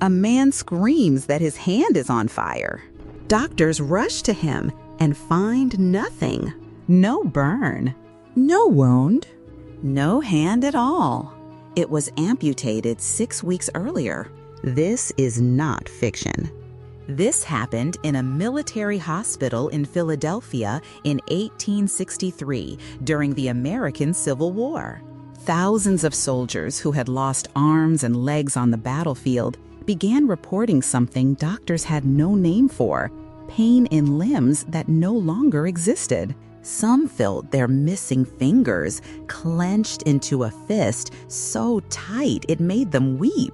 A man screams that his hand is on fire. Doctors rush to him and find nothing. No burn, no wound, no hand at all. It was amputated 6 weeks earlier. This is not fiction. This happened in a military hospital in Philadelphia in 1863 during the American Civil War. Thousands of soldiers who had lost arms and legs on the battlefield began reporting something doctors had no name for: pain in limbs that no longer existed. Some felt their missing fingers clenched into a fist so tight it made them weep.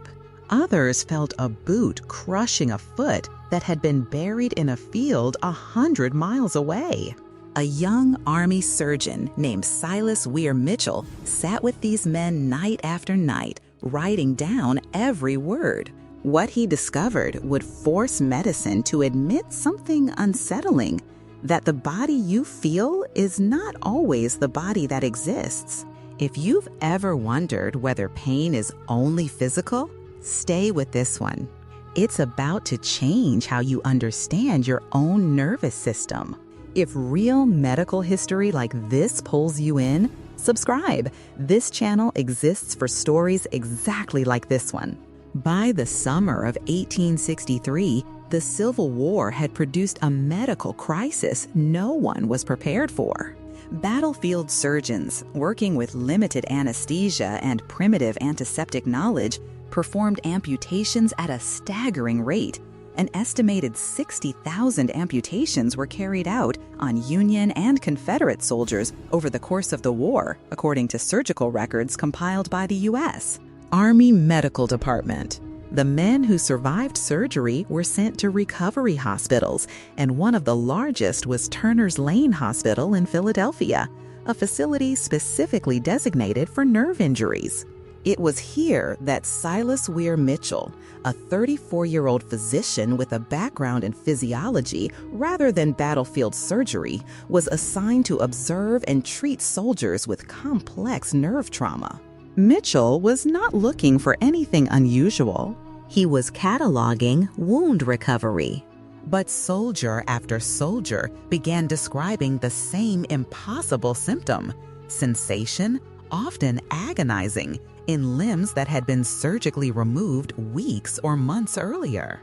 Others felt a boot crushing a foot that had been buried in a field 100 miles away. A young Army surgeon named Silas Weir Mitchell sat with these men night after night, writing down every word. What he discovered would force medicine to admit something unsettling: that the body you feel is not always the body that exists. If you've ever wondered whether pain is only physical, stay with this one. It's about to change how you understand your own nervous system. If real medical history like this pulls you in, subscribe. This channel exists for stories exactly like this one. By the summer of 1863, the Civil War had produced a medical crisis no one was prepared for. Battlefield surgeons, working with limited anesthesia and primitive antiseptic knowledge, performed amputations at a staggering rate. An estimated 60,000 amputations were carried out on Union and Confederate soldiers over the course of the war, according to surgical records compiled by the U.S. Army Medical Department. The men who survived surgery were sent to recovery hospitals, and one of the largest was Turner's Lane Hospital in Philadelphia, a facility specifically designated for nerve injuries. It was here that Silas Weir Mitchell, a 34-year-old physician with a background in physiology rather than battlefield surgery, was assigned to observe and treat soldiers with complex nerve trauma. Mitchell was not looking for anything unusual. He was cataloging wound recovery. But soldier after soldier began describing the same impossible symptom: sensation, often agonizing, in limbs that had been surgically removed weeks or months earlier.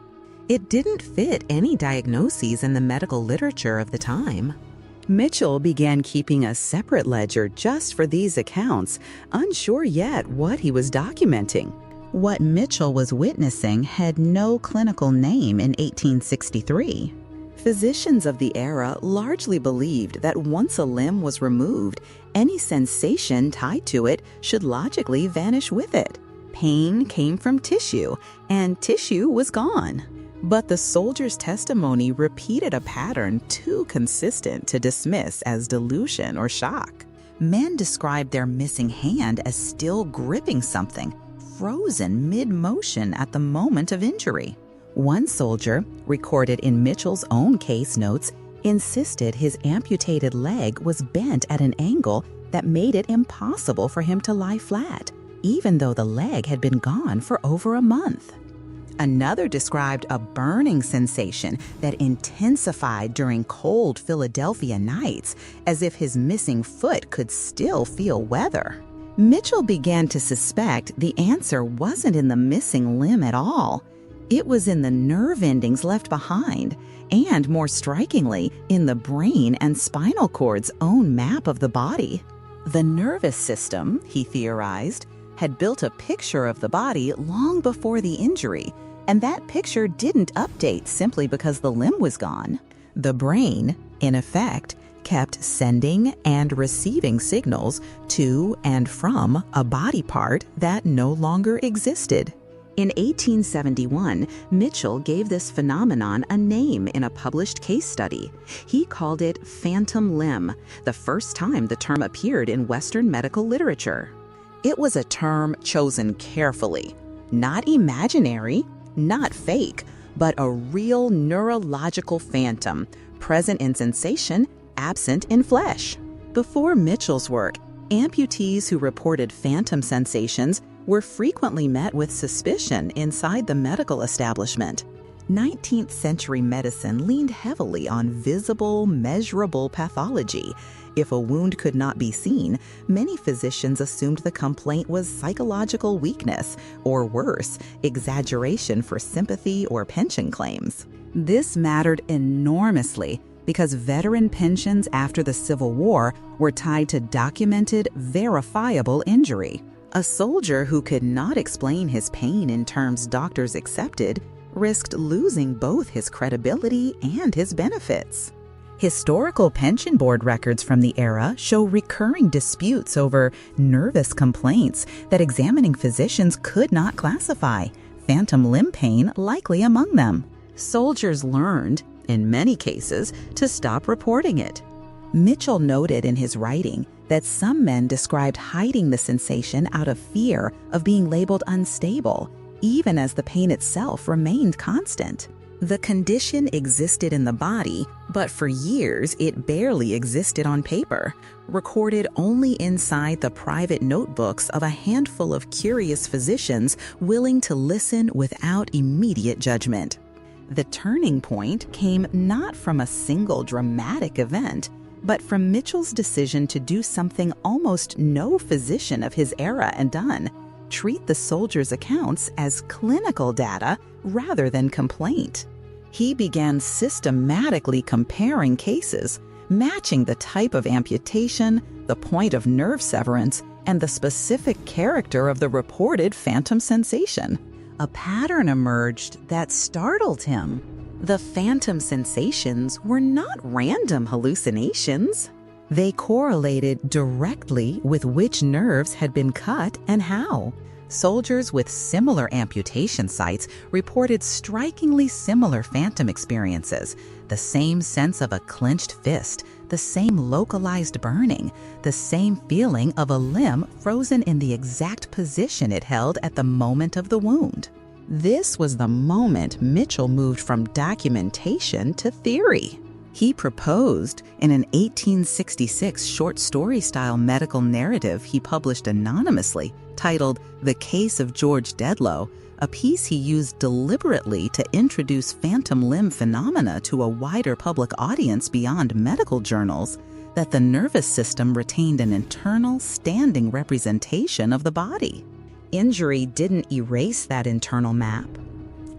It didn't fit any diagnoses in the medical literature of the time. Mitchell began keeping a separate ledger just for these accounts, unsure yet what he was documenting. What Mitchell was witnessing had no clinical name in 1863. Physicians of the era largely believed that once a limb was removed, any sensation tied to it should logically vanish with it. Pain came from tissue, and tissue was gone. But the soldier's testimony repeated a pattern too consistent to dismiss as delusion or shock. Men described their missing hand as still gripping something, frozen mid-motion at the moment of injury. One soldier, recorded in Mitchell's own case notes, insisted his amputated leg was bent at an angle that made it impossible for him to lie flat, even though the leg had been gone for over a month. Another described a burning sensation that intensified during cold Philadelphia nights, as if his missing foot could still feel weather. Mitchell began to suspect the answer wasn't in the missing limb at all. It was in the nerve endings left behind, and more strikingly, in the brain and spinal cord's own map of the body. The nervous system, he theorized, had built a picture of the body long before the injury, and that picture didn't update simply because the limb was gone. The brain, in effect, kept sending and receiving signals to and from a body part that no longer existed. In 1871, Mitchell gave this phenomenon a name in a published case study. He called it phantom limb, the first time the term appeared in Western medical literature. It was a term chosen carefully, not imaginary, not fake, but a real neurological phantom, present in sensation, absent in flesh. Before Mitchell's work, amputees who reported phantom sensations were frequently met with suspicion inside the medical establishment. 19th century medicine leaned heavily on visible, measurable pathology. If a wound could not be seen, many physicians assumed the complaint was psychological weakness, or worse, exaggeration for sympathy or pension claims. This mattered enormously because veteran pensions after the Civil War were tied to documented, verifiable injury. A soldier who could not explain his pain in terms doctors accepted risked losing both his credibility and his benefits. Historical pension board records from the era show recurring disputes over nervous complaints that examining physicians could not classify, phantom limb pain likely among them. Soldiers learned, in many cases, to stop reporting it. Mitchell noted in his writing that some men described hiding the sensation out of fear of being labeled unstable, even as the pain itself remained constant. The condition existed in the body, but for years it barely existed on paper, recorded only inside the private notebooks of a handful of curious physicians willing to listen without immediate judgment. The turning point came not from a single dramatic event, but from Mitchell's decision to do something almost no physician of his era had done: treat the soldiers' accounts as clinical data rather than complaint. He began systematically comparing cases, matching the type of amputation, the point of nerve severance, and the specific character of the reported phantom sensation. A pattern emerged that startled him. The phantom sensations were not random hallucinations. They correlated directly with which nerves had been cut and how. Soldiers with similar amputation sites reported strikingly similar phantom experiences: the same sense of a clenched fist, the same localized burning, the same feeling of a limb frozen in the exact position it held at the moment of the wound. This was the moment Mitchell moved from documentation to theory. He proposed, in an 1866 short story-style medical narrative he published anonymously, titled The Case of George Dedlow, a piece he used deliberately to introduce phantom limb phenomena to a wider public audience beyond medical journals, that the nervous system retained an internal, standing representation of the body. Injury didn't erase that internal map.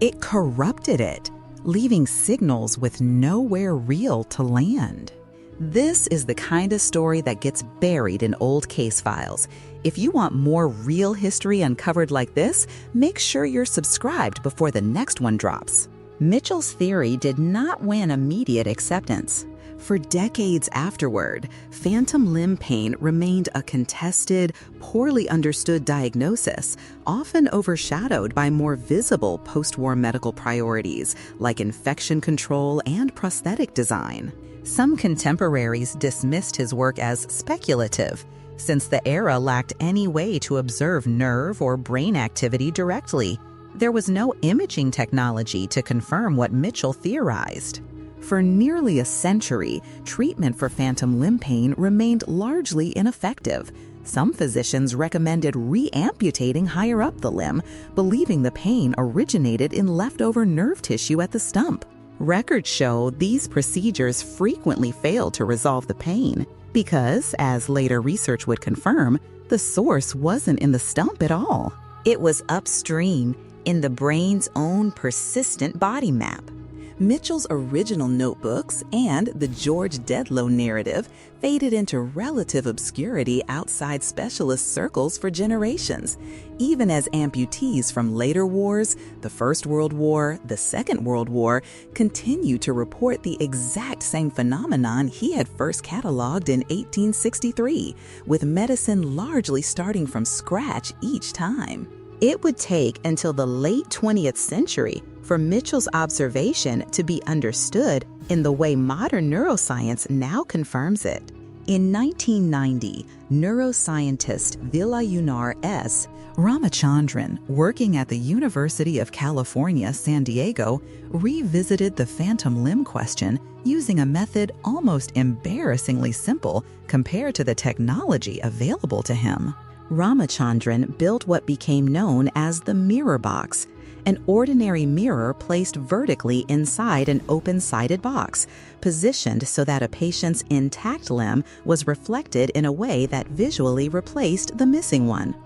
It corrupted it, leaving signals with nowhere real to land. This is the kind of story that gets buried in old case files. If you want more real history uncovered like this, make sure you're subscribed before the next one drops. Mitchell's theory did not win immediate acceptance. For decades afterward, phantom limb pain remained a contested, poorly understood diagnosis, often overshadowed by more visible post-war medical priorities like infection control and prosthetic design. Some contemporaries dismissed his work as speculative, since the era lacked any way to observe nerve or brain activity directly. There was no imaging technology to confirm what Mitchell theorized. For nearly a century, treatment for phantom limb pain remained largely ineffective. Some physicians recommended re-amputating higher up the limb, believing the pain originated in leftover nerve tissue at the stump. Records show these procedures frequently failed to resolve the pain because, as later research would confirm, the source wasn't in the stump at all. It was upstream, in the brain's own persistent body map. Mitchell's original notebooks and the George Dedlow narrative faded into relative obscurity outside specialist circles for generations, even as amputees from later wars, the First World War, the Second World War, continue to report the exact same phenomenon he had first cataloged in 1863, with medicine largely starting from scratch each time. It would take until the late 20th century for Mitchell's observation to be understood in the way modern neuroscience now confirms it. In 1990, neuroscientist Vilayunar S. Ramachandran, working at the University of California, San Diego, revisited the phantom limb question using a method almost embarrassingly simple compared to the technology available to him. Ramachandran built what became known as the mirror box, an ordinary mirror placed vertically inside an open-sided box, positioned so that a patient's intact limb was reflected in a way that visually replaced the missing one.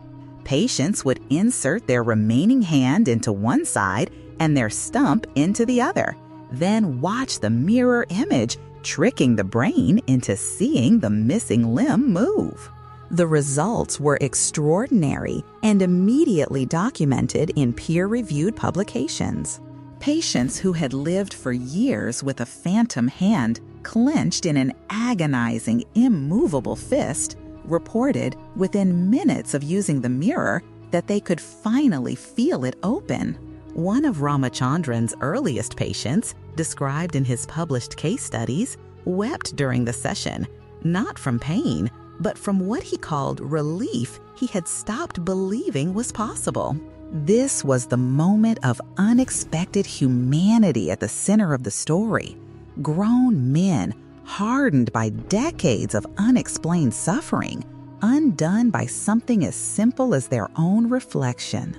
Patients would insert their remaining hand into one side and their stump into the other, then watch the mirror image, tricking the brain into seeing the missing limb move. The results were extraordinary and immediately documented in peer-reviewed publications. Patients who had lived for years with a phantom hand clenched in an agonizing, immovable fist reported within minutes of using the mirror that they could finally feel it open. One of Ramachandran's earliest patients, described in his published case studies, wept during the session, not from pain, but from what he called relief he had stopped believing was possible. This was the moment of unexpected humanity at the center of the story. Grown men, hardened by decades of unexplained suffering, undone by something as simple as their own reflection.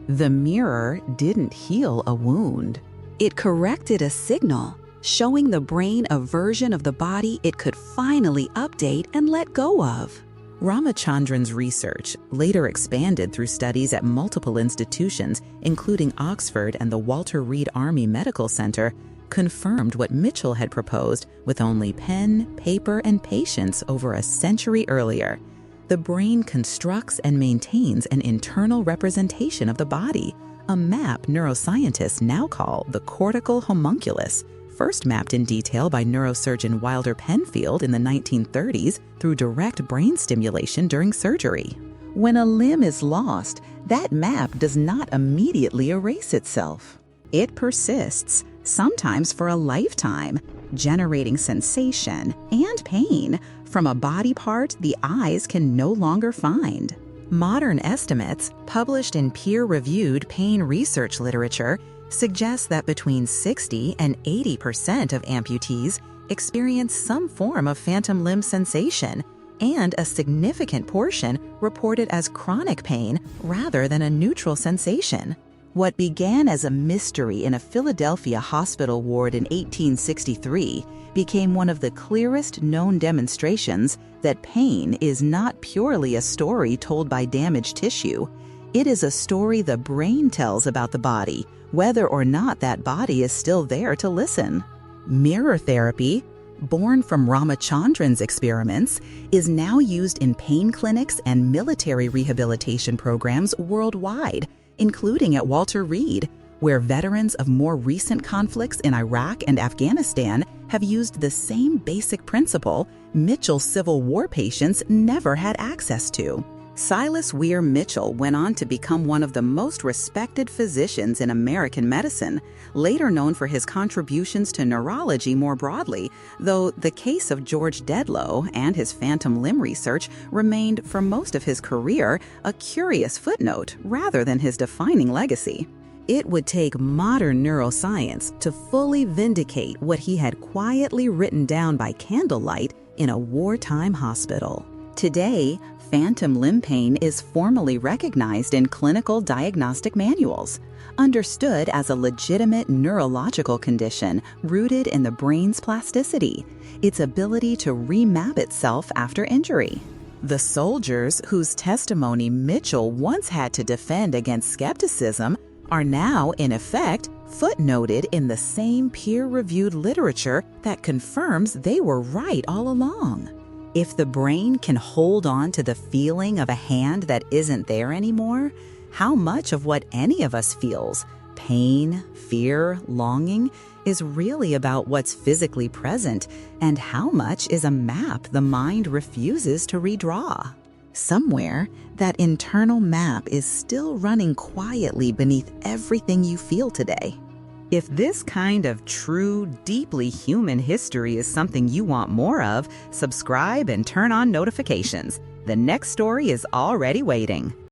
The mirror didn't heal a wound. It corrected a signal, showing the brain a version of the body it could finally update and let go of. Ramachandran's research, later expanded through studies at multiple institutions, including Oxford and the Walter Reed Army Medical Center, confirmed what Mitchell had proposed with only pen, paper, and patience over a century earlier. The brain constructs and maintains an internal representation of the body, a map neuroscientists now call the cortical homunculus, first mapped in detail by neurosurgeon Wilder Penfield in the 1930s through direct brain stimulation during surgery. When a limb is lost, that map does not immediately erase itself. It persists, sometimes for a lifetime, generating sensation and pain from a body part the eyes can no longer find. Modern estimates, published in peer-reviewed pain research literature, suggest that between 60 and 80% of amputees experience some form of phantom limb sensation, and a significant portion reported as chronic pain rather than a neutral sensation. What began as a mystery in a Philadelphia hospital ward in 1863 became one of the clearest known demonstrations that pain is not purely a story told by damaged tissue. It is a story the brain tells about the body, whether or not that body is still there to listen. Mirror therapy, born from Ramachandran's experiments, is now used in pain clinics and military rehabilitation programs worldwide, including at Walter Reed, where veterans of more recent conflicts in Iraq and Afghanistan have used the same basic principle Mitchell's Civil War patients never had access to. Silas Weir Mitchell went on to become one of the most respected physicians in American medicine, later known for his contributions to neurology more broadly, though the case of George Dedlow and his phantom limb research remained for most of his career a curious footnote rather than his defining legacy. It would take modern neuroscience to fully vindicate what he had quietly written down by candlelight in a wartime hospital. Today, phantom limb pain is formally recognized in clinical diagnostic manuals, understood as a legitimate neurological condition rooted in the brain's plasticity, its ability to remap itself after injury. The soldiers whose testimony Mitchell once had to defend against skepticism are now, in effect, footnoted in the same peer-reviewed literature that confirms they were right all along. If the brain can hold on to the feeling of a hand that isn't there anymore, how much of what any of us feels, pain, fear, longing, is really about what's physically present, and how much is a map the mind refuses to redraw? Somewhere, that internal map is still running quietly beneath everything you feel today. If this kind of true, deeply human history is something you want more of, subscribe and turn on notifications. The next story is already waiting.